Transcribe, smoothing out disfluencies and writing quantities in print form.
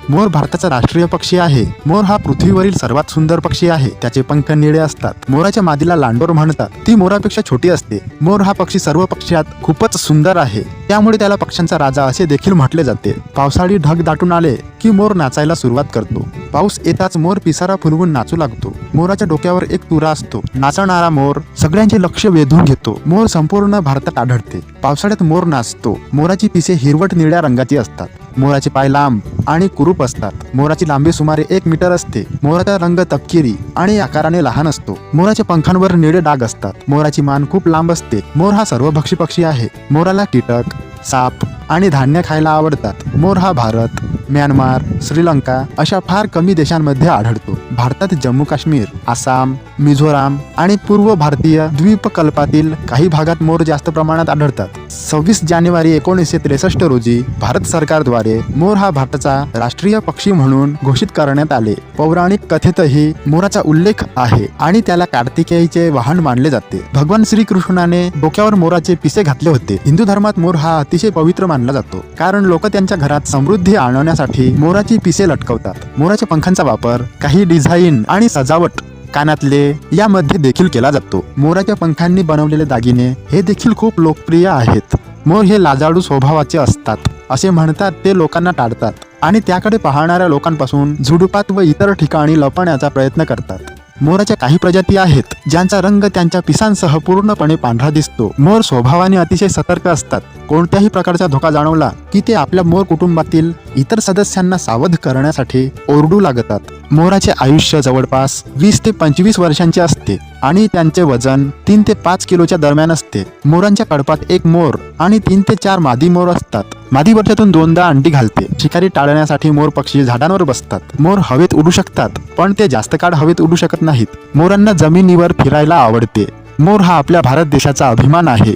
मोर भारताचा राष्ट्रीय पक्षी आहे. मोर हा पृथ्वीवरील सर्वात सुंदर पक्षी आहे. त्याचे पंख निळे असतात. मोराच्या मादीला लांडोर म्हणतात. ती मोरापेक्षा छोटी असते. मोर हा पक्षी सर्व पक्ष्यात खूपच सुंदर आहे. त्यामुळे त्याला पक्ष्यांचा राजा असे देखील म्हटले जाते. पावसाळी ढग दाटून आले की मोर नाचायला सुरुवात करतो. पाऊस येताच मोर पिसारा फुलवून नाचू लागतो. मोराच्या डोक्यावर एक तुरा असतो. नाचणारा मोर सगळ्यांचे लक्ष वेधून घेतो. मोर संपूर्ण भारतात आढळते. पावसाळ्यात मोर नाचतो. मोराची पिसे हिरवट निळ्या रंगाची असतात. मोराचे पाय लांब आणि कुरूप असतात. मोराची लांबी सुमारे 1 मीटर असते. मोराचा रंग तपकिरी आणि आकाराने लहान असतो. मोराच्या पंखांवर निळे डाग असतात. मोराची मान खूप लांब असते. मोर हा सर्वभक्षी पक्षी आहे. मोराला कीटक, साप आणि धान्य खायला आवडतात. मोर हा भारत, म्यानमार, श्रीलंका अशा फार कमी देशांमध्ये आढळतो. भारतात जम्मू काश्मीर, आसाम, मिझोराम आणि पूर्व भारतीय द्वीपकल्पातील काही भागात मोर जास्त प्रमाणात आढळतात. 26 जानेवारी 1963 रोजी भारत सरकारद्वारे मोर हा भारताचा राष्ट्रीय पक्षी म्हणून घोषित करण्यात आले. पौराणिक कथेतही मोराचा उल्लेख आहे आणि त्याला कार्तिकेयचे वाहन मानले जाते. भगवान श्रीकृष्णाने डोक्यावर मोराचे पिसे घातले होते. हिंदू धर्मात मोर हा अतिशय पवित्र मानला जातो, कारण लोक त्यांच्या घरात समृद्धी आणण्यासाठी मोराची पिसे लटकवतात. मोराच्या पंखांचा वापर काही डिझाईन आणि सजावट, कानातले यामध्ये देखील केला जातो. मोराच्या पंखांनी बनवलेले दागिने हे देखील खूप लोकप्रिय आहेत. मोर हे लाजाळू स्वभावाचे असतात असे म्हणतात. ते लोकांना टाळतात आणि त्याकडे पाहणाऱ्या लोकांपासून झुडुपात व इतर ठिकाणी लपण्याचा प्रयत्न करतात. मोराच्या काही प्रजाती आहेत ज्यांचा रंग त्यांच्या पिसांसह पूर्णपणे पांढरा दिसतो. मोर स्वभावाने अतिशय सतर्क असतात. कोणत्याही प्रकारचा धोका जाणवला की ते आपल्या मोर कुटुंबातील इतर सदस्यांना सावध करण्यासाठी ओरडू लागतात. मोराचे आयुष्य जवळपास 20 ते 25 वर्षांचे असते आणि त्यांचे वजन 3 ते 5 किलोच्या दरम्यान असते. मोरांच्या कळपात एक मोर आणि 3 ते 4 मादी मोर असतात. मादी वर्षातून 2दा अंडी घालते. शिकारी टाळण्यासाठी मोर पक्षी झाडांवर बसतात. मोर हवेत उडू शकतात, पण ते जास्त काळ हवेत उडू शकत नाहीत. मोरांना जमिनीवर फिरायला आवडते. मोर हा आपल्या भारत देशाचा अभिमान आहे.